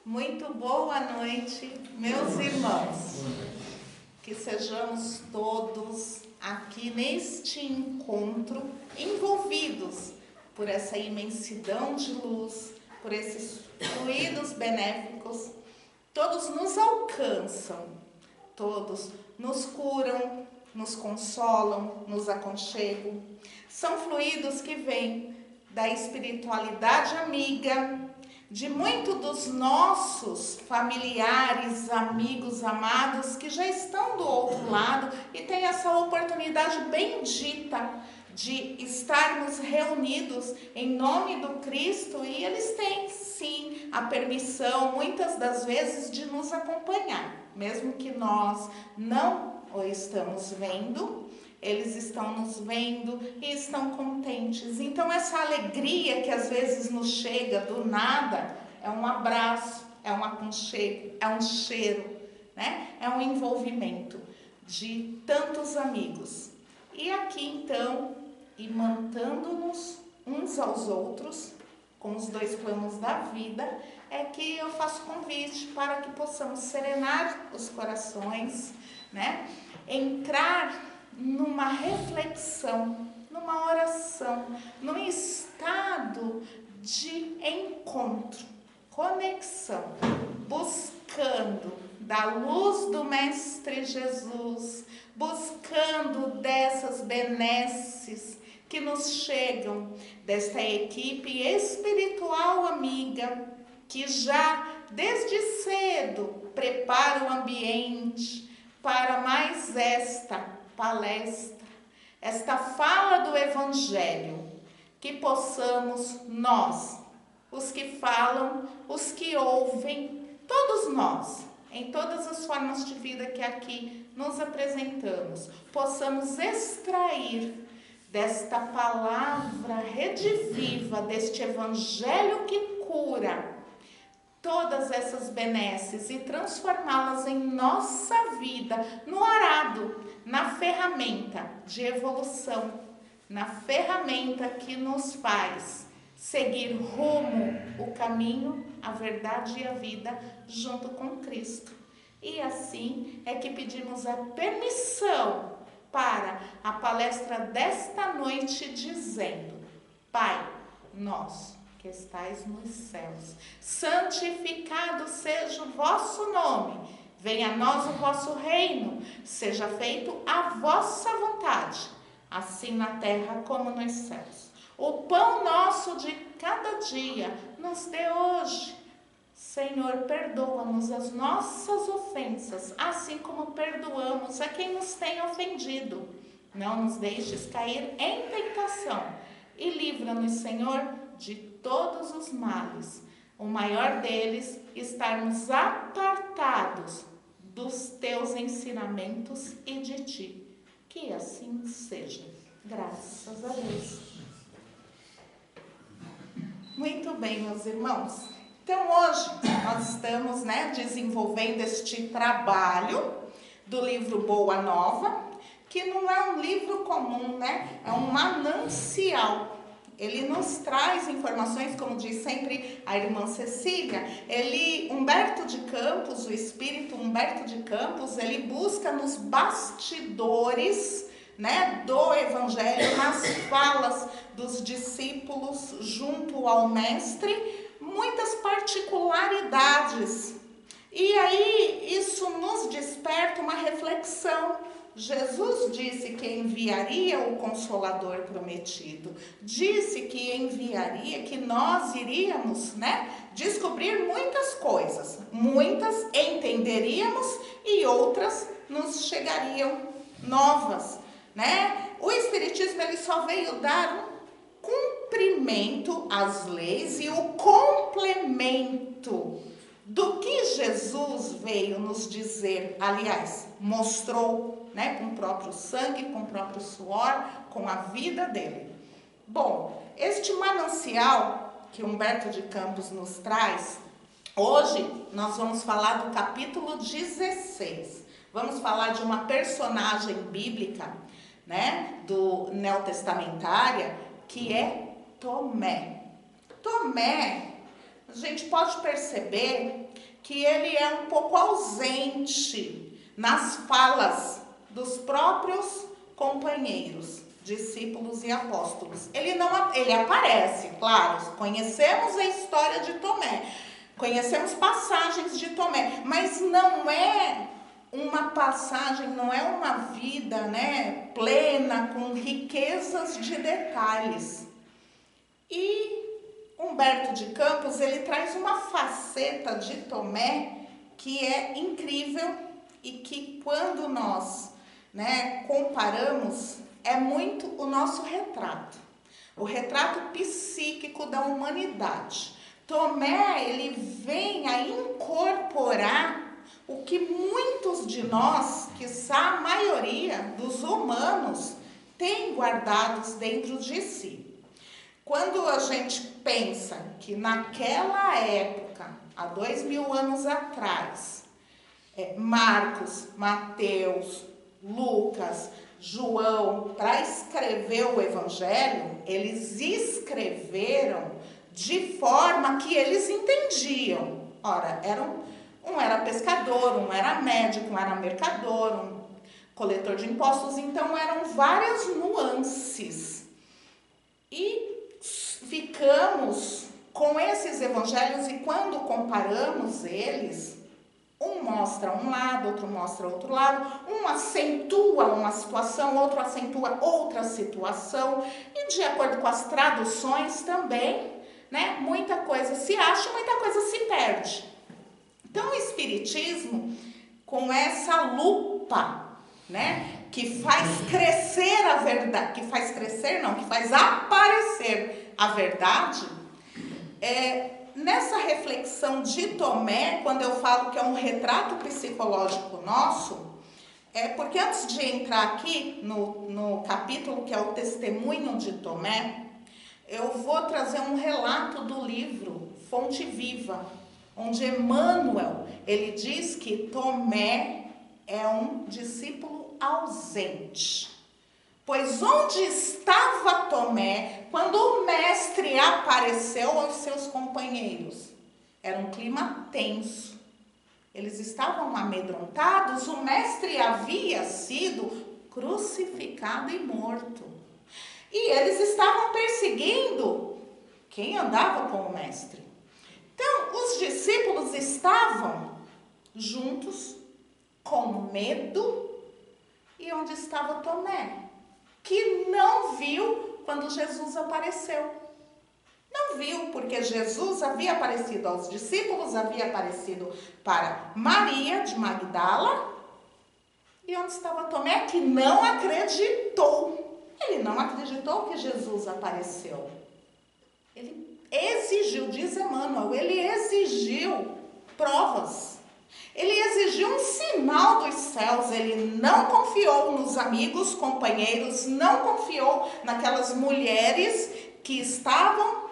Muito boa noite, meus irmãos. Que sejamos todos aqui neste encontro envolvidos por essa imensidão de luz, por esses fluidos benéficos. Todos nos alcançam, todos nos curam, nos consolam, nos aconchegam. São fluidos que vêm da espiritualidade amiga, de muitos dos nossos familiares, amigos, amados que já estão do outro lado e têm essa oportunidade bendita de estarmos reunidos em nome do Cristo, e eles têm sim a permissão, muitas das vezes, de nos acompanhar, mesmo que nós não o estamos vendo. Eles estão nos vendo e estão contentes. Então essa alegria que às vezes nos chega do nada é um abraço, é um aconchego, é um cheiro, né? É um envolvimento de tantos amigos. E aqui então, imantando-nos uns aos outros, com os dois planos da vida, é que eu faço convite para que possamos serenar os corações, né? Entrar numa reflexão, numa oração, num estado de encontro, conexão, buscando da luz do Mestre Jesus, buscando dessas benesses que nos chegam desta equipe espiritual amiga, que já desde cedo prepara o ambiente para mais esta palestra, esta fala do Evangelho, que possamos nós, os que falam, os que ouvem, todos nós, em todas as formas de vida que aqui nos apresentamos, possamos extrair desta palavra rediviva, deste Evangelho que cura, todas essas benesses e transformá-las em nossa vida, no arado, na ferramenta de evolução, na ferramenta que nos faz seguir rumo o caminho, a verdade e a vida junto com Cristo. E assim é que pedimos a permissão para a palestra desta noite, dizendo: Pai nosso que estais nos céus, santificado seja o vosso nome, venha a nós o vosso reino, seja feito a vossa vontade, assim na terra como nos céus. O pão nosso de cada dia nos dê hoje. Senhor, perdoa-nos as nossas ofensas, assim como perdoamos a quem nos tem ofendido. Não nos deixes cair em tentação e livra-nos, Senhor, de todos os males. O maior deles, estarmos apartados dos teus ensinamentos e de ti. Que assim seja. Graças a Deus. Muito bem, meus irmãos. Então, hoje nós estamos, desenvolvendo este trabalho do livro Boa Nova, que não é um livro comum, é um manancial. Ele nos traz informações, como diz sempre a irmã Cecília. Humberto de Campos, o espírito Humberto de Campos, ele busca nos bastidores, do Evangelho, nas falas dos discípulos junto ao Mestre, muitas particularidades. E aí isso nos desperta uma reflexão. Jesus disse que enviaria o Consolador prometido, disse que enviaria, que nós iríamos, descobrir muitas coisas, muitas entenderíamos e outras nos chegariam novas, O Espiritismo, ele só veio dar um cumprimento às leis e o complemento do que Jesus veio nos dizer, aliás, mostrou, com o próprio sangue, com o próprio suor, com a vida dele. Bom, este manancial que Humberto de Campos nos traz, hoje nós vamos falar do capítulo 16. Vamos falar de uma personagem bíblica, do neotestamentária, que é Tomé. Tomé a gente pode perceber que ele é um pouco ausente nas falas dos próprios companheiros, discípulos e apóstolos. Ele aparece, claro, conhecemos a história de Tomé, conhecemos passagens de Tomé, mas não é uma passagem, não é uma vida, né, plena, com riquezas de detalhes. E Humberto de Campos, ele traz uma faceta de Tomé que é incrível e que quando nós, né, comparamos, é muito o nosso retrato, o retrato psíquico da humanidade. Tomé, ele vem a incorporar o que muitos de nós, quiçá a maioria dos humanos, têm guardados dentro de si. Quando a gente pensa que naquela época, há 2000 anos atrás, Marcos, Mateus, Lucas, João, para escrever o Evangelho, eles escreveram de forma que eles entendiam. Ora, um era pescador, um era médico, um era mercador, um coletor de impostos, então eram várias nuances. E ficamos com esses evangelhos e quando comparamos eles, um mostra um lado, outro mostra outro lado, um acentua uma situação, outro acentua outra situação, e de acordo com as traduções também, né, muita coisa se acha, muita coisa se perde. Então o Espiritismo, com essa lupa, né, que faz crescer a verdade, que faz aparecer a verdade, nessa reflexão de Tomé, quando eu falo que é um retrato psicológico nosso, porque antes de entrar aqui no capítulo que é o testemunho de Tomé, eu vou trazer um relato do livro Fonte Viva, onde Emmanuel, ele diz que Tomé é um discípulo ausente. Pois onde estava Tomé quando o mestre apareceu aos seus companheiros? Era um clima tenso. Eles estavam amedrontados, o mestre havia sido crucificado e morto. E eles estavam perseguindo quem andava com o mestre. Então, os discípulos estavam juntos, com medo. E onde estava Tomé? Que não viu quando Jesus apareceu. Não viu, porque Jesus havia aparecido aos discípulos, havia aparecido para Maria de Magdala. E onde estava Tomé? Que não acreditou. Ele não acreditou que Jesus apareceu. Ele exigiu, diz Emmanuel, ele exigiu provas. Ele exigiu um sinal dos céus, ele não confiou nos amigos, companheiros, não confiou naquelas mulheres que estavam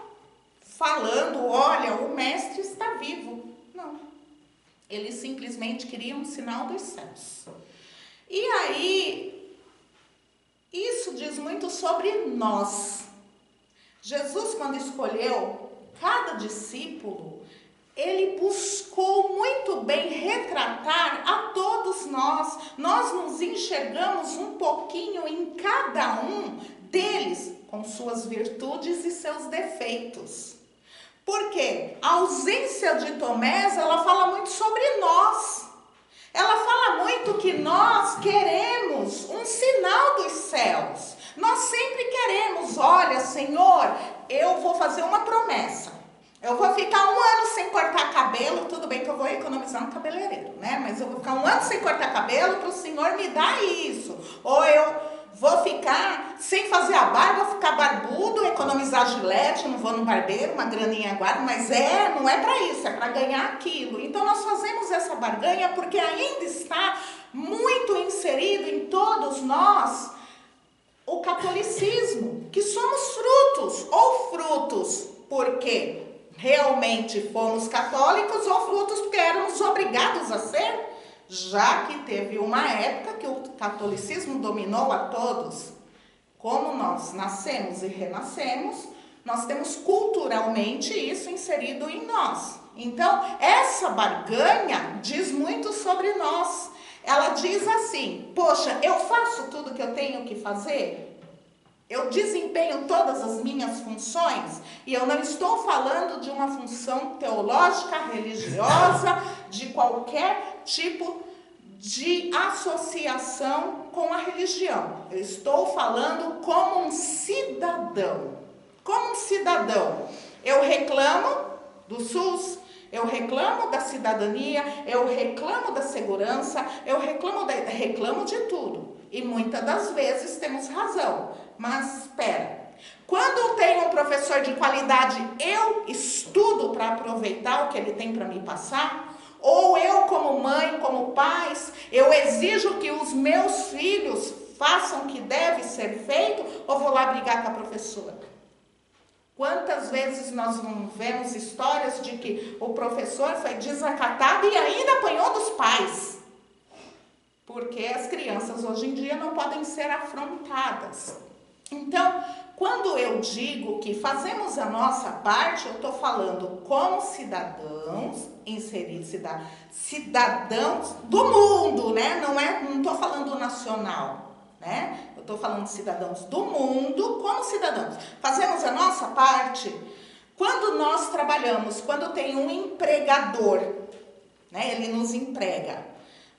falando, olha, o mestre está vivo. Não, ele simplesmente queria um sinal dos céus. E aí, isso diz muito sobre nós. Jesus, quando escolheu cada discípulo, ele buscou muito bem retratar a todos nós. Nós nos enxergamos um pouquinho em cada um deles, com suas virtudes e seus defeitos. Porque a ausência de Tomé, ela fala muito sobre nós. Ela fala muito que nós queremos um sinal dos céus. Nós sempre queremos, olha, Senhor, eu vou fazer uma promessa. Eu vou ficar 1 ano sem cortar cabelo, tudo bem que eu vou economizar no cabeleireiro, né? Mas eu vou ficar 1 ano sem cortar cabelo para o Senhor me dar isso. Ou eu vou ficar sem fazer a barba, vou ficar barbudo, economizar gilete, não vou no barbeiro, uma graninha guarda, mas não é para isso, é para ganhar aquilo. Então nós fazemos essa barganha porque ainda está muito inserido em todos nós o catolicismo, que somos frutos, porque realmente fomos católicos ou frutos porque éramos obrigados a ser, já que teve uma época que o catolicismo dominou a todos. Como nós nascemos e renascemos, Nós temos culturalmente isso inserido em nós. Então, essa barganha diz muito sobre nós. Ela diz assim: poxa, eu faço tudo que eu tenho que fazer? Eu desempenho todas as minhas funções? E eu não estou falando de uma função teológica, religiosa, de qualquer tipo de associação com a religião. Eu estou falando como um cidadão. Como um cidadão. Eu reclamo do SUS, eu reclamo da cidadania, eu reclamo da segurança, eu reclamo de tudo. E muitas das vezes temos razão. Mas espera, quando tenho um professor de qualidade, eu estudo para aproveitar o que ele tem para me passar? Ou eu, como mãe, como pais, eu exijo que os meus filhos façam o que deve ser feito, ou vou lá brigar com a professora? Quantas vezes nós não vemos histórias de que o professor foi desacatado e ainda apanhou dos pais? Porque as crianças hoje em dia não podem ser afrontadas. Então, quando eu digo que fazemos a nossa parte, eu estou falando como cidadãos, cidadãos do mundo, né? Não estou falando nacional, né? Eu estou falando de cidadãos do mundo como cidadãos. Fazemos a nossa parte quando nós trabalhamos, quando tem um empregador, né? Ele nos emprega.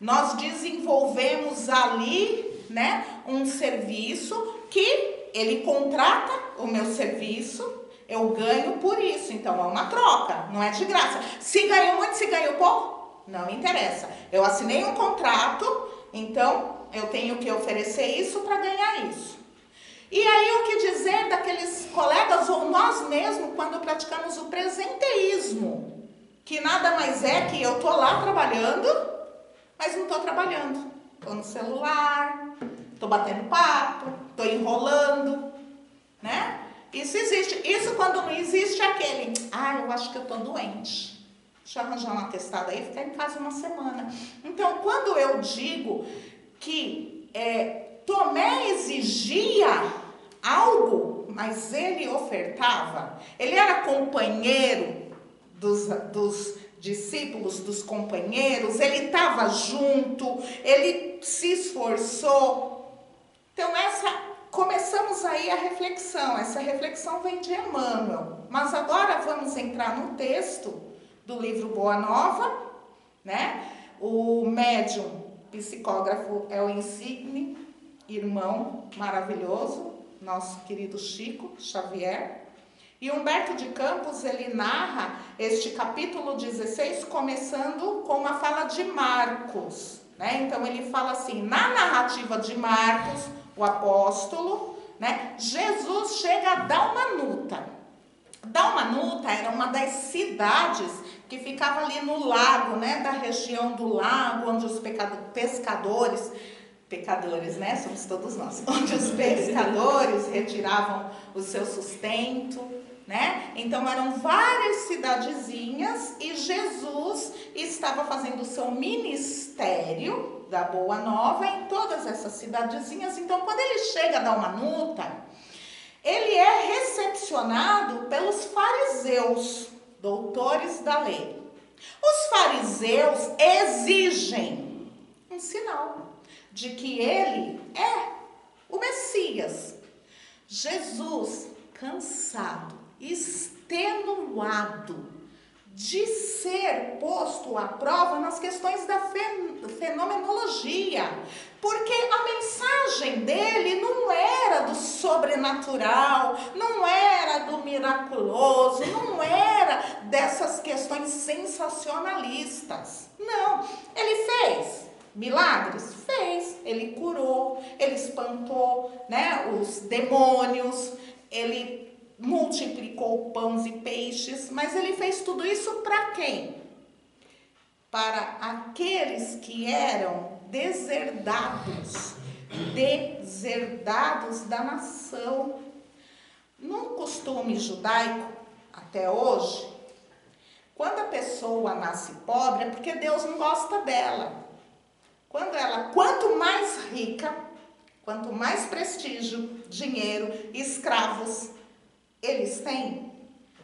Nós desenvolvemos ali, né, um serviço que ele contrata o meu serviço, eu ganho por isso. Então é uma troca, não é de graça. Se ganho muito, se ganho pouco, não me interessa. Eu assinei um contrato, então eu tenho que oferecer isso para ganhar isso. E aí o que dizer daqueles colegas ou nós mesmos quando praticamos o presenteísmo? Que nada mais é que eu estou lá trabalhando, mas não estou trabalhando. Estou no celular, estou batendo papo, estou enrolando, né? Isso existe. Isso quando não existe aquele, eu acho que eu estou doente. Deixa eu arranjar um atestado aí e ficar em casa uma semana. Então, quando eu digo que Tomé exigia algo, mas ele ofertava, ele era companheiro dos discípulos, dos companheiros, ele estava junto, ele se esforçou. Então começamos aí a reflexão, essa reflexão vem de Emmanuel, mas agora vamos entrar no texto do livro Boa Nova, né? O médium psicógrafo é o Insigne, irmão maravilhoso, nosso querido Chico Xavier. E Humberto de Campos, ele narra este capítulo 16, começando com uma fala de Marcos, né? Então ele fala assim, na narrativa de Marcos, o apóstolo, né? Jesus chega a Dalmanuta. Dalmanuta era uma das cidades que ficava ali no lago, né? Da região do lago, onde os pecadores, né? Somos todos nós. Onde os pescadores retiravam o seu sustento, né? Então eram várias cidadezinhas e Jesus estava fazendo o seu ministério da Boa Nova em todas essas cidadezinhas. Então quando ele chega a Dalmanuta, ele é recepcionado pelos fariseus, doutores da lei. Os fariseus exigem um sinal de que ele é o Messias. Jesus, cansado, extenuado de ser posto à prova nas questões da fenomenologia, porque a mensagem dele não era do sobrenatural, não era do miraculoso, não era dessas questões sensacionalistas. Não, ele fez milagres? Fez. Ele curou, ele espantou, né, os demônios, ele multiplicou pães e peixes, mas ele fez tudo isso para quem? Para aqueles que eram deserdados da nação. No costume judaico, até hoje, quando a pessoa nasce pobre, é porque Deus não gosta dela. Quanto mais rica, quanto mais prestígio, dinheiro, escravos, eles têm,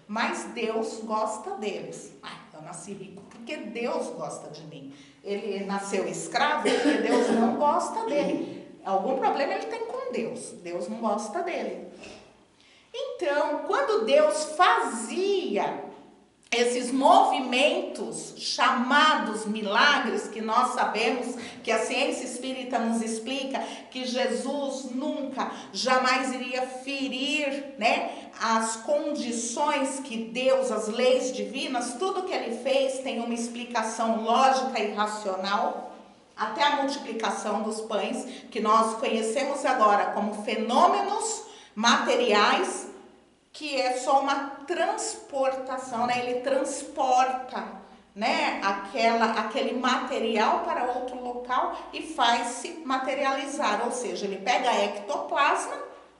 mas Deus gosta deles. Eu nasci rico porque Deus gosta de mim. Ele nasceu escravo porque Deus não gosta dele. Algum problema ele tem com Deus. Deus não gosta dele. Então, quando Deus fazia esses movimentos chamados milagres, que nós sabemos que a ciência espírita nos explica que Jesus nunca, jamais iria ferir, né, as condições que Deus, as leis divinas, tudo que ele fez tem uma explicação lógica e racional. Até a multiplicação dos pães, que nós conhecemos agora como fenômenos materiais, que é só uma transportação, né? Ele transporta, né, aquele material para outro local e faz-se materializar, ou seja, ele pega ectoplasma,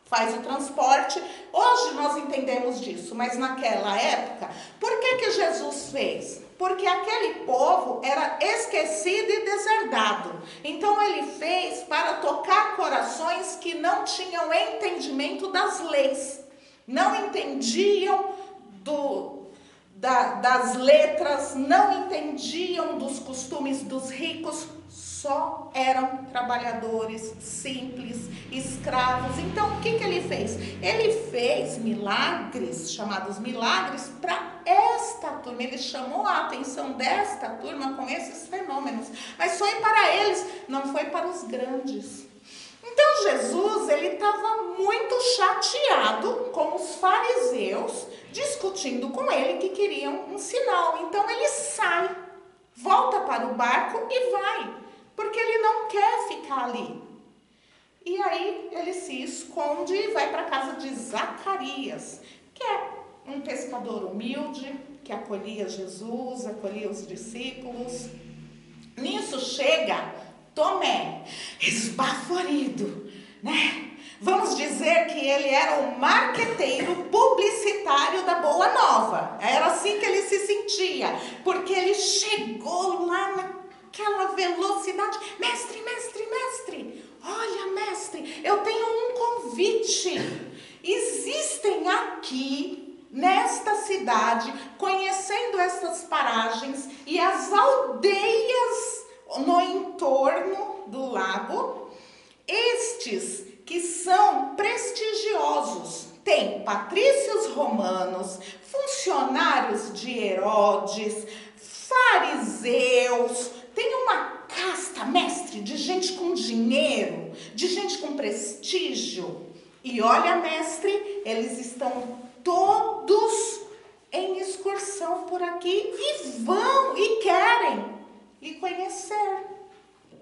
faz o transporte. Hoje nós entendemos disso, mas naquela época, por que Jesus fez? Porque aquele povo era esquecido e deserdado. Então ele fez para tocar corações que não tinham entendimento das leis, não entendiam das letras, não entendiam dos costumes dos ricos, só eram trabalhadores simples, escravos. Então o que ele fez? Ele fez milagres, chamados milagres, para esta turma. Ele chamou a atenção desta turma com esses fenômenos, mas foi para eles, não foi para os grandes. Então Jesus, ele estava muito chateado com os fariseus, discutindo com ele que queriam um sinal. Então ele sai, volta para o barco e vai, porque ele não quer ficar ali. E aí ele se esconde e vai para a casa de Zacarias, que é um pescador humilde, que acolhia Jesus, acolhia os discípulos. Nisso chega Tomé, esbaforido, né? Vamos dizer que ele era o marqueteiro publicitário da Boa Nova. Era assim que ele se sentia, porque ele chegou lá naquela velocidade. Mestre, mestre, mestre, olha, mestre, eu tenho um convite. Existem aqui, nesta cidade, conhecendo essas paragens e as aldeias no entorno do lago, estes que são prestigiosos, tem patrícios romanos, funcionários de Herodes, fariseus, tem uma casta, mestre, de gente com dinheiro, de gente com prestígio. E olha, mestre, eles estão todos em excursão por aqui e vão e querem lhe conhecer.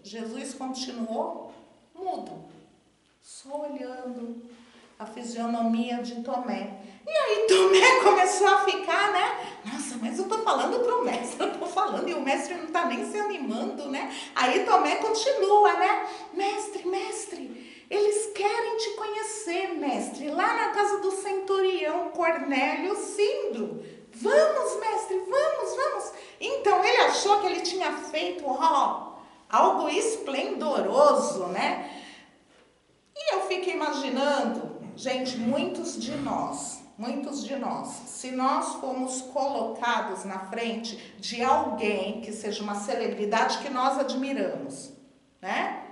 Jesus continuou mudo, só olhando a fisionomia de Tomé. E aí Tomé começou a ficar, né? Nossa, mas eu tô falando pro mestre, eu tô falando e o mestre não tá nem se animando, né? Aí Tomé continua, né? Mestre, mestre, eles querem te conhecer, mestre, lá na casa do centurião Cornélio Cindro. Vamos, mestre, vamos, vamos. Então ele achou que ele tinha feito algo esplendoroso, né? E eu fico imaginando, gente, muitos de nós, se nós formos colocados na frente de alguém que seja uma celebridade que nós admiramos, né?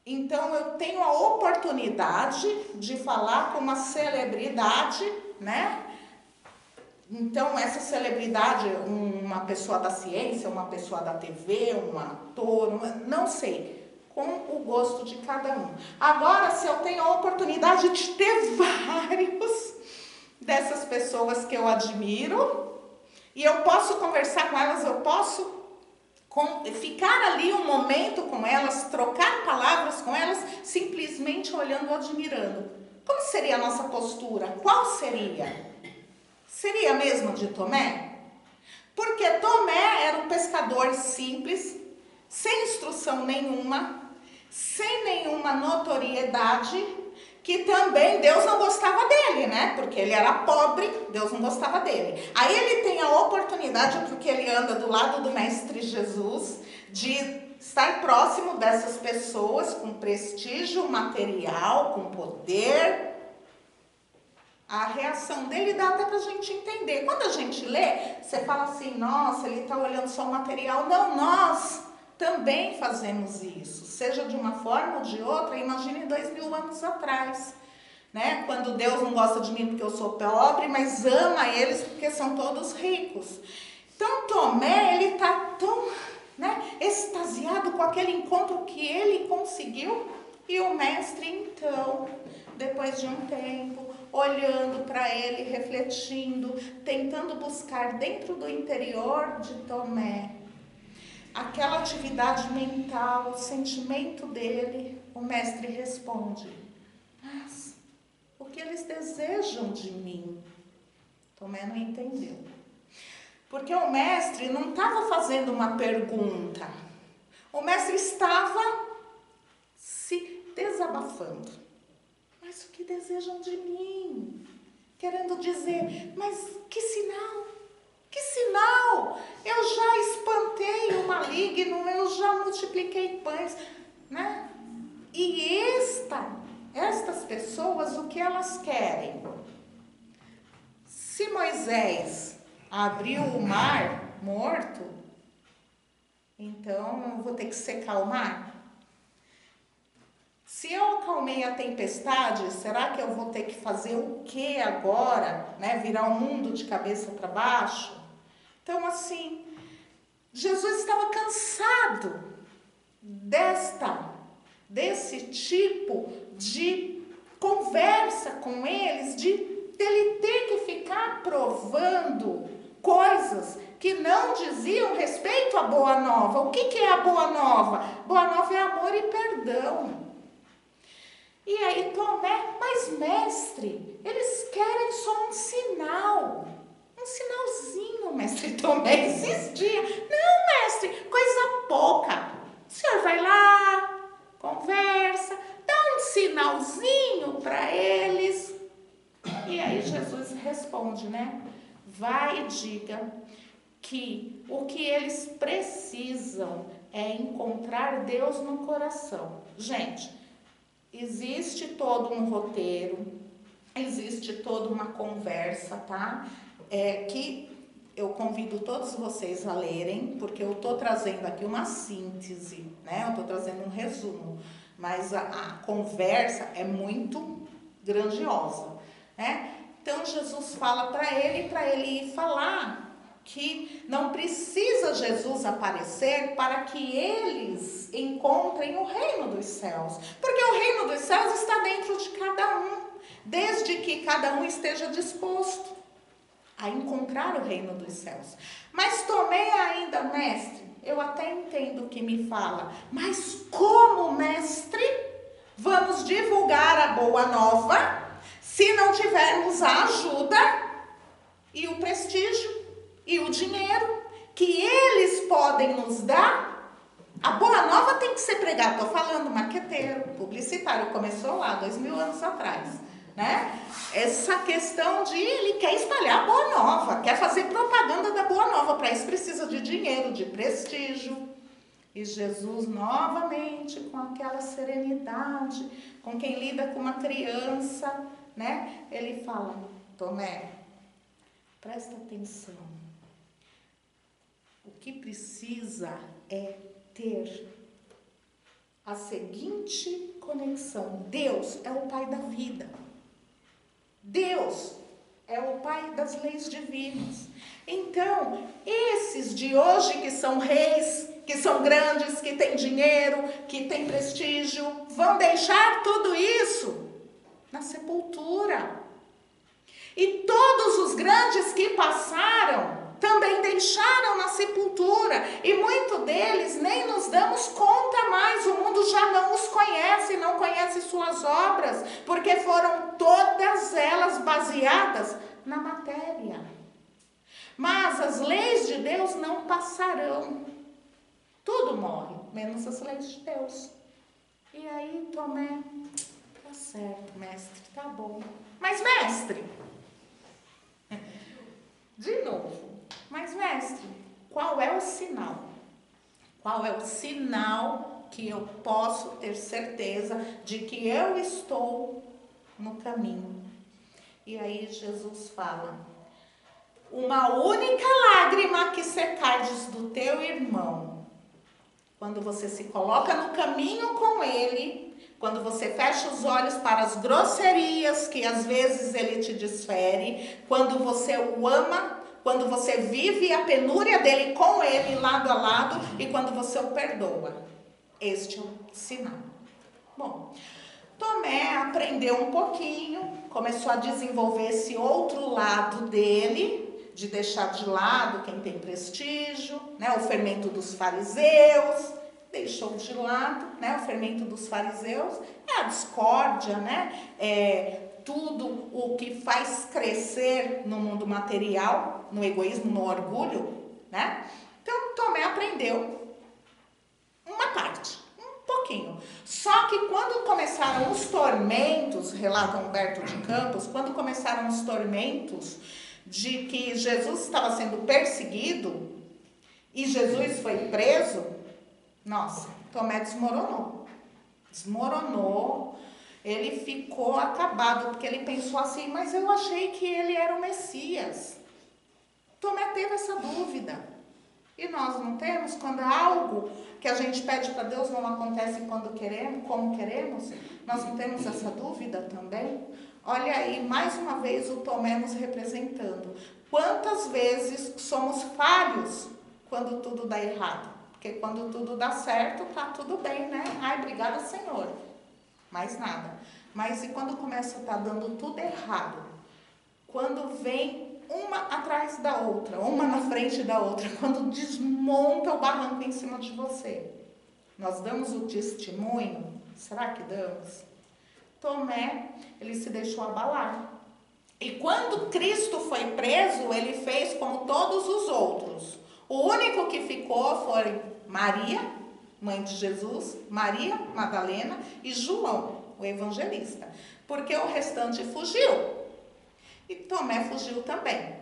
Então eu tenho a oportunidade de falar com uma celebridade, né? Então essa celebridade, uma pessoa da ciência, uma pessoa da TV, um ator, não sei, com o gosto de cada um. Agora, se eu tenho a oportunidade de ter vários dessas pessoas que eu admiro, e eu posso conversar com elas, eu posso ficar ali um momento com elas, trocar palavras com elas, simplesmente olhando, admirando. Como seria a nossa postura? Qual seria? Seria a mesma de Tomé? Porque Tomé era um pescador simples, sem instrução nenhuma, sem nenhuma notoriedade, que também Deus não gostava dele, né? Porque ele era pobre, Deus não gostava dele. Aí ele tem a oportunidade, porque ele anda do lado do Mestre Jesus, de estar próximo dessas pessoas com prestígio material, com poder. A reação dele dá até para a gente entender. Quando a gente lê, você fala assim, nossa, ele está olhando só o material. Não, nós também fazemos isso, seja de uma forma ou de outra. Imagine 2000 anos atrás, né? Quando Deus não gosta de mim porque eu sou pobre, mas ama eles porque são todos ricos. Então Tomé, ele está tão, né, extasiado com aquele encontro que ele conseguiu. E o mestre, então, depois de um tempo, olhando para ele, refletindo, tentando buscar dentro do interior de Tomé aquela atividade mental, o sentimento dele, o mestre responde, mas o que eles desejam de mim? Tomé não entendeu. Porque o mestre não estava fazendo uma pergunta, o mestre estava se desabafando. Mas o que desejam de mim? Querendo dizer, mas que sinal? Que sinal? Eu já espantei o maligno, eu já multipliquei pães, né? E estas pessoas, o que elas querem? Se Moisés abriu o mar morto, então eu vou ter que secar o mar? Se eu acalmei a tempestade, será que eu vou ter que fazer o que agora? Né? Virar o mundo de cabeça para baixo? Então, assim, Jesus estava cansado desse tipo de conversa com eles, de ele ter que ficar provando coisas que não diziam respeito à boa nova. O que é a boa nova? Boa nova é amor e perdão. E aí Tomé, mas mestre, eles querem só um sinal. Um sinalzinho, mestre Tomé insistia. Não, mestre, coisa pouca. O senhor vai lá, conversa, dá um sinalzinho para eles. E aí Jesus responde, né? Vai e diga que o que eles precisam é encontrar Deus no coração. Gente, existe todo um roteiro, existe toda uma conversa, tá? Que eu convido todos vocês a lerem, porque eu estou trazendo aqui uma síntese, né? Eu estou trazendo um resumo, mas a conversa é muito grandiosa, né? Então Jesus fala para ele ir falar que não precisa Jesus aparecer para que eles encontrem o reino dos céus, porque o reino dos céus está dentro de cada um, desde que cada um esteja disposto a encontrar o reino dos céus. Mas Tomé ainda, mestre, eu até entendo o que me fala, mas como, mestre, vamos divulgar a boa nova se não tivermos a ajuda e o prestígio e o dinheiro que eles podem nos dar? A boa nova tem que ser pregada. Estou falando marqueteiro, publicitário, começou lá 2000 anos atrás, né? Essa questão de ele quer espalhar a boa nova, quer fazer propaganda da boa nova, para isso precisa de dinheiro, de prestígio. E Jesus novamente com aquela serenidade, com quem lida com uma criança, né? Ele fala, Tomé, presta atenção. O que precisa é ter a seguinte conexão. Deus é o Pai da vida. Deus é o Pai das leis divinas. Então, esses de hoje que são reis, que são grandes, que têm dinheiro, que têm prestígio, vão deixar tudo isso na sepultura. E todos os grandes que passaram também deixaram na sepultura, e muitos deles nem nos damos conta mais, o mundo já não os conhece, não conhece suas obras, porque foram todas elas baseadas na matéria. Mas as leis de Deus não passarão, tudo morre, menos as leis de Deus. E aí Tomé, tá certo, mestre, tá bom, mas mestre, de novo, mas mestre, qual é o sinal? Qual é o sinal que eu posso ter certeza de que eu estou no caminho? E aí Jesus fala: uma única lágrima que secardes do teu irmão, quando você se coloca no caminho com ele, quando você fecha os olhos para as grosserias que às vezes ele te desfere, quando você o ama, quando você vive a penúria dele com ele lado a lado e quando você o perdoa. Este é o sinal. Bom, Tomé aprendeu um pouquinho, começou a desenvolver esse outro lado dele, de deixar de lado quem tem prestígio, né, o fermento dos fariseus. Deixou de lado, né, o fermento dos fariseus, a discórdia, né, tudo o que faz crescer no mundo material, no egoísmo, no orgulho, né? Então, Tomé aprendeu uma parte, um pouquinho. Só que quando começaram os tormentos, relata Humberto de Campos, quando começaram os tormentos de que Jesus estava sendo perseguido e Jesus foi preso, nossa, Tomé desmoronou, ele ficou acabado, porque ele pensou assim, mas eu achei que ele era o Messias. Tomé teve essa dúvida. E nós não temos? Quando algo que a gente pede para Deus não acontece quando queremos, como queremos, nós não temos essa dúvida também? Olha aí, mais uma vez o Tomé nos representando. Quantas vezes somos falhos quando tudo dá errado? Porque quando tudo dá certo, tá tudo bem, né? Ai, obrigada, Senhor. Mais nada. Mas e quando começa a estar dando tudo errado? Quando vem uma atrás da outra, uma na frente da outra, quando desmonta o barranco em cima de você. Nós damos o testemunho? Será que damos? Tomé, ele se deixou abalar. E quando Cristo foi preso, ele fez como todos os outros. O único que ficou foi Maria, mãe de Jesus, Maria Madalena e João, o evangelista. Porque o restante fugiu. E Tomé fugiu também.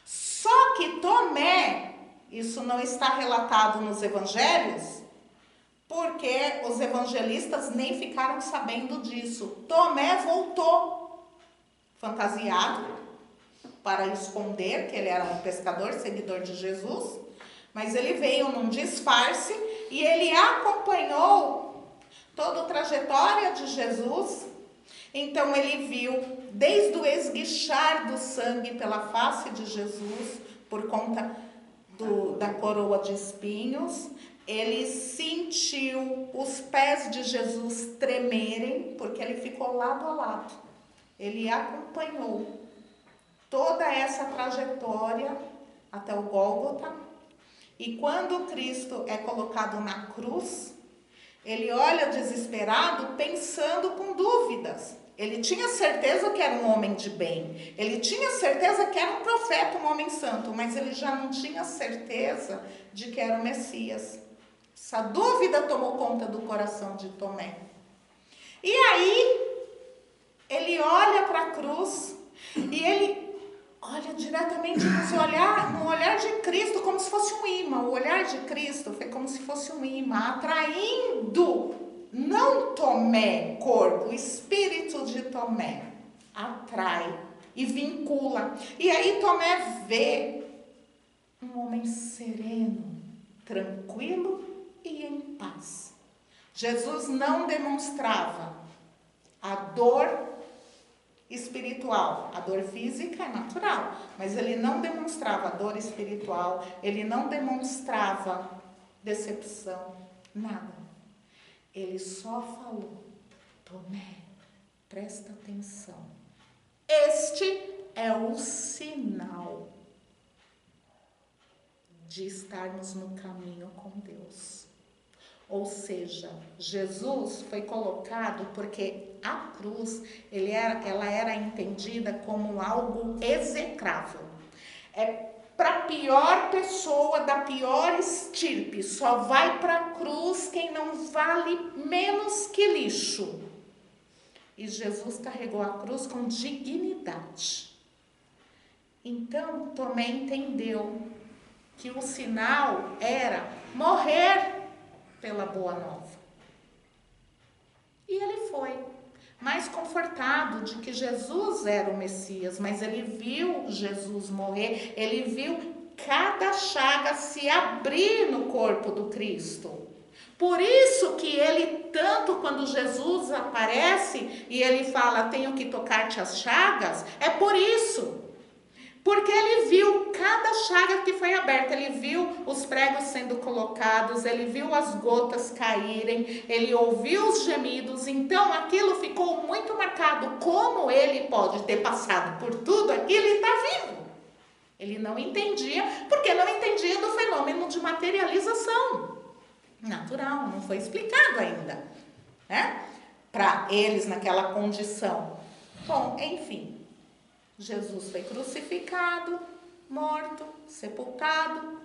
Só que Tomé, isso não está relatado nos evangelhos, porque os evangelistas nem ficaram sabendo disso. Tomé voltou fantasiado para esconder que ele era um pescador, seguidor de Jesus, mas ele veio num disfarce e ele acompanhou toda a trajetória de Jesus. Então ele viu desde o esguichar do sangue pela face de Jesus, por conta da coroa de espinhos, ele sentiu os pés de Jesus tremerem, porque ele ficou lado a lado. Ele acompanhou toda essa trajetória até o Gólgota. E quando Cristo é colocado na cruz, ele olha desesperado, pensando com dúvidas. Ele tinha certeza que era um homem de bem. Ele tinha certeza que era um profeta, um homem santo. Mas ele já não tinha certeza de que era o Messias. Essa dúvida tomou conta do coração de Tomé. E aí, ele olha para a cruz e ele olha diretamente no olhar de Cristo, como se fosse um imã. O olhar de Cristo foi como se fosse um imã, atraindo, não Tomé, corpo, o espírito de Tomé, atrai e vincula. E aí Tomé vê um homem sereno, tranquilo e em paz. Jesus não demonstrava a dor espiritual. A dor física é natural, mas ele não demonstrava dor espiritual, ele não demonstrava decepção, nada. Ele só falou: Tomé, presta atenção. Este é o sinal de estarmos no caminho com Deus. Ou seja, Jesus foi colocado porque a cruz, ela era entendida como algo execrável. É para a pior pessoa, da pior estirpe. Só vai para a cruz quem não vale menos que lixo. E Jesus carregou a cruz com dignidade. Então, Tomé entendeu que o sinal era morrer pela boa nova. E ele foi. mais confortado de que Jesus era o Messias, mas ele viu Jesus morrer, ele viu cada chaga se abrir no corpo do Cristo. Por isso que ele, tanto quando Jesus aparece e ele fala, tenho que tocar-te as chagas, é por isso. Porque ele viu cada chaga que foi aberta, ele viu os pregos sendo colocados, ele viu as gotas caírem, ele ouviu os gemidos, então aquilo ficou muito marcado. Como ele pode ter passado por tudo aquilo e está vivo? Ele não entendia, porque não entendia do fenômeno de materialização natural, não foi explicado ainda, né? Para eles naquela condição. Bom, enfim, Jesus foi crucificado, morto, sepultado,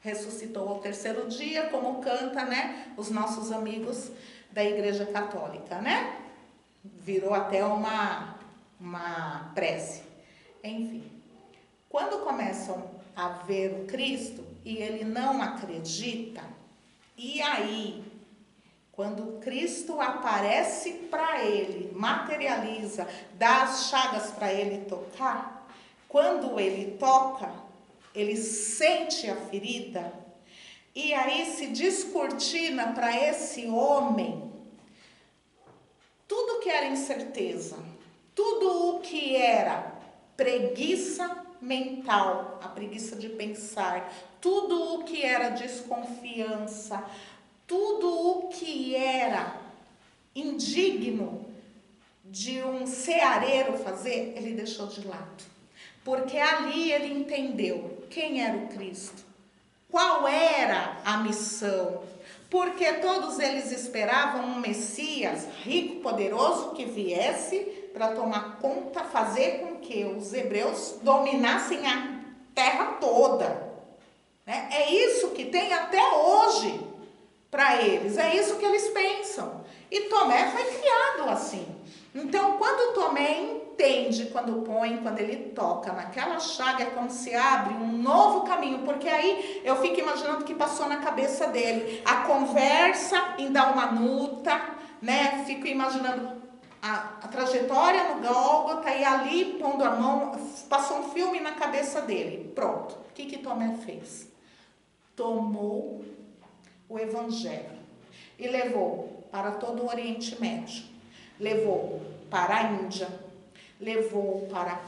ressuscitou ao terceiro dia, como canta, né, os nossos amigos da Igreja Católica, né? Virou até uma prece. Enfim, quando começam a ver o Cristo e ele não acredita, e aí, quando Cristo aparece para ele, materializa, dá as chagas para ele tocar, quando ele toca, ele sente a ferida, e aí se descortina para esse homem tudo que era incerteza, tudo o que era preguiça mental, a preguiça de pensar, tudo o que era desconfiança, tudo o que era indigno de um ceareiro fazer, ele deixou de lado. Porque ali ele entendeu quem era o Cristo, qual era a missão. Porque todos eles esperavam um Messias rico, poderoso, que viesse para tomar conta, fazer com que os hebreus dominassem a terra toda. Né? É isso que tem até hoje para eles, é isso que eles pensam. E Tomé foi criado assim. Então, quando Tomé entende, quando ele toca naquela chaga, é como se abre um novo caminho, porque aí eu fico imaginando o que passou na cabeça dele. A conversa em Dalmanuta, né? Fico imaginando a trajetória no Gólgota e ali pondo a mão, passou um filme na cabeça dele. Pronto. O que Tomé fez? Tomou o Evangelho e levou para todo o Oriente Médio, levou para a Índia, levou para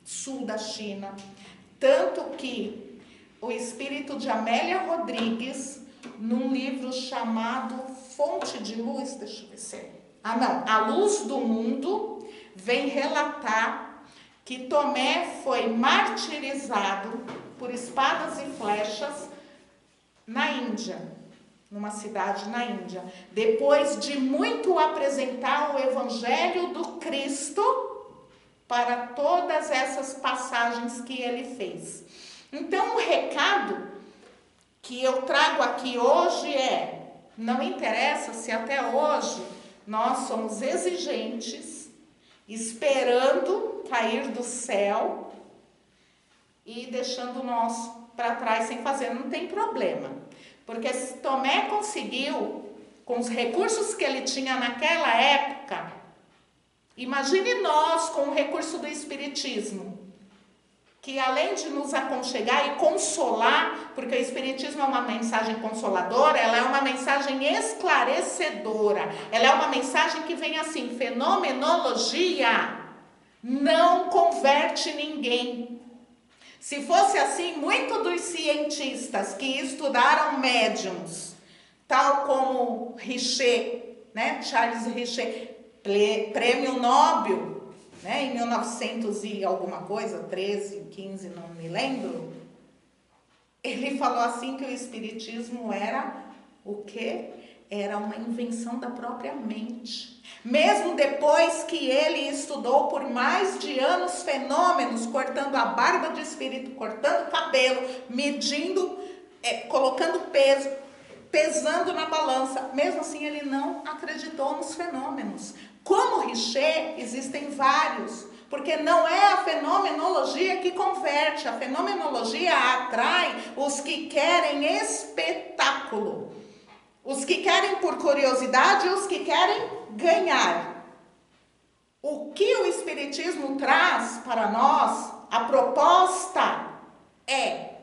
sul da China, tanto que o espírito de Amélia Rodrigues, num livro chamado Fonte de Luz, deixa eu ver se é, A Luz do Mundo, vem relatar que Tomé foi martirizado por espadas e flechas na Índia, numa cidade na Índia, depois de muito apresentar o Evangelho do Cristo para todas essas passagens que ele fez. Então, o recado que eu trago aqui hoje é: não interessa se até hoje nós somos exigentes, esperando cair do céu e deixando nós para trás sem fazer, não tem problema. Porque se Tomé conseguiu, com os recursos que ele tinha naquela época, imagine nós com o recurso do Espiritismo, que além de nos aconchegar e consolar, porque o Espiritismo é uma mensagem consoladora, ela é uma mensagem esclarecedora, ela é uma mensagem que vem assim: fenomenologia não converte ninguém. Se fosse assim, muitos dos cientistas que estudaram médiums, tal como Richer, né? Charles Richer, prêmio Nobel, né? Em 1900 e alguma coisa, 13, 15, não me lembro, ele falou assim que o espiritismo era o quê? Era uma invenção da própria mente. Mesmo depois que ele estudou por mais de anos fenômenos, cortando a barba de espírito, cortando o cabelo, medindo, colocando peso, pesando na balança, mesmo assim ele não acreditou nos fenômenos. Como Richer, existem vários, porque não é a fenomenologia que converte, a fenomenologia atrai os que querem espetáculo. Os que querem por curiosidade e os que querem ganhar. O que o Espiritismo traz para nós, a proposta é: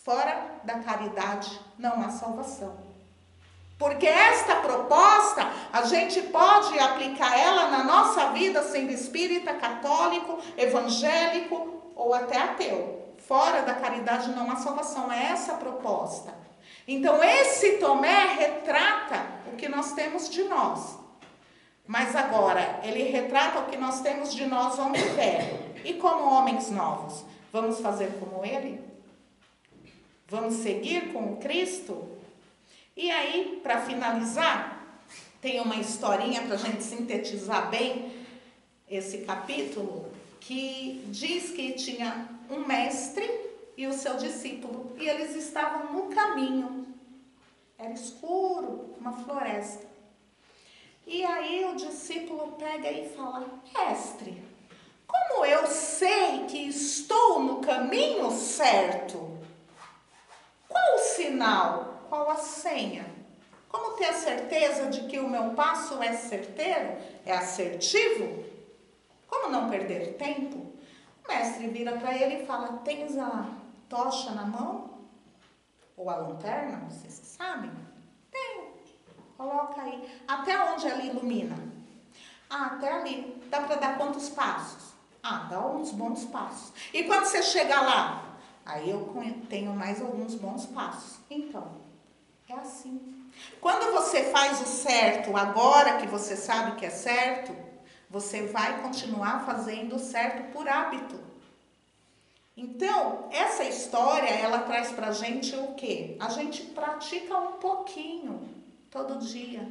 fora da caridade não há salvação. Porque esta proposta, a gente pode aplicar ela na nossa vida sendo espírita, católico, evangélico ou até ateu. Fora da caridade não há salvação, é essa a proposta. Então esse Tomé retrata o que nós temos de nós. Mas agora, ele retrata o que nós temos de nós, homem velho. E como homens novos, vamos fazer como ele? Vamos seguir com o Cristo? E aí, para finalizar, tem uma historinha para a gente sintetizar bem esse capítulo, que diz que tinha um mestre e o seu discípulo, e eles estavam no caminho. Era escuro, uma floresta. E aí o discípulo pega e fala: mestre, como eu sei que estou no caminho certo? Qual o sinal? Qual a senha? Como ter a certeza de que o meu passo é certeiro? É assertivo? Como não perder tempo? O mestre vira para ele e fala: tens a tocha na mão? Ou a lanterna? Vocês sabem? Tenho. Coloca aí. Até onde ela ilumina? Até ali. Dá para dar quantos passos? Dá uns bons passos. E quando você chega lá? Aí eu tenho mais alguns bons passos. Então, é assim. Quando você faz o certo, agora que você sabe que é certo, você vai continuar fazendo o certo por hábito. Então, essa história, ela traz pra gente o quê? A gente pratica um pouquinho, todo dia.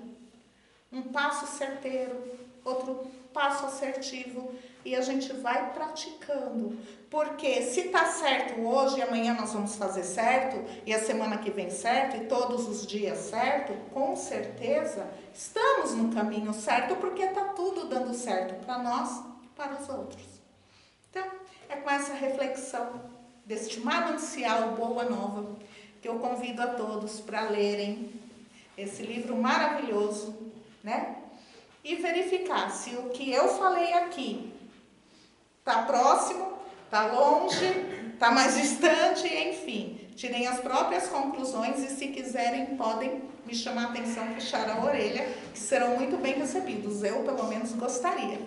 Um passo certeiro, outro passo assertivo, e a gente vai praticando. Porque se tá certo hoje, amanhã nós vamos fazer certo, e a semana que vem certo, e todos os dias certo, com certeza estamos no caminho certo, porque tá tudo dando certo para nós e para os outros. Então, é com essa reflexão deste manancial Boa Nova que eu convido a todos para lerem esse livro maravilhoso, né? E verificar se o que eu falei aqui está próximo, está longe, está mais distante, enfim. Tirem as próprias conclusões e, se quiserem, podem me chamar a atenção, puxar a orelha, que serão muito bem recebidos. Eu, pelo menos, gostaria.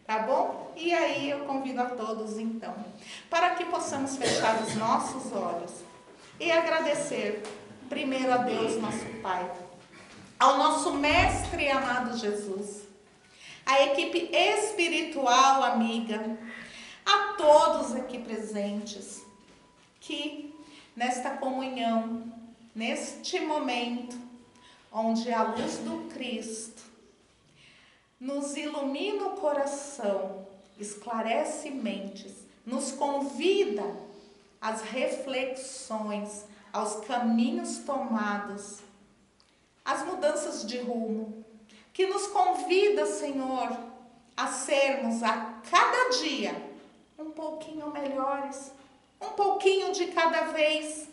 Tá bom? E aí eu convido a todos, então, para que possamos fechar os nossos olhos e agradecer, primeiro, a Deus, nosso Pai, ao nosso Mestre amado Jesus, à equipe espiritual amiga, a todos aqui presentes, que nesta comunhão, neste momento, onde a luz do Cristo nos ilumina o coração, esclarece mentes, nos convida às reflexões, aos caminhos tomados, às mudanças de rumo, que nos convida, Senhor, a sermos a cada dia um pouquinho melhores, um pouquinho de cada vez,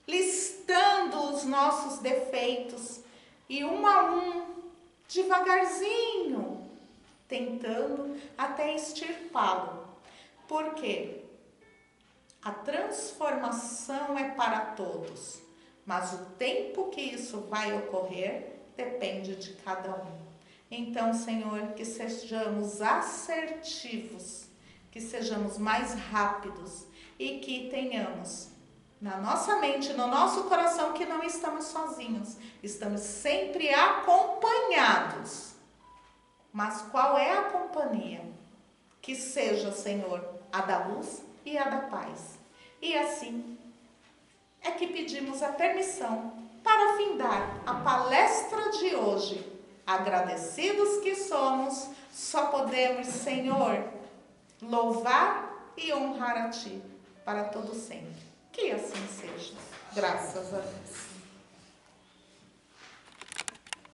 listando os nossos defeitos e um a um, devagarzinho, tentando até extirpá-lo. Por quê? A transformação é para todos, mas o tempo que isso vai ocorrer depende de cada um. Então, Senhor, que sejamos assertivos, que sejamos mais rápidos e que tenhamos na nossa mente, no nosso coração, que não estamos sozinhos, estamos sempre acompanhados. Mas qual é a companhia? Que seja, Senhor, a da luz e a da paz. E assim é que pedimos a permissão para findar a palestra de hoje. Agradecidos que somos, só podemos, Senhor, louvar e honrar a Ti para todo sempre. Que assim seja. Graças a Deus.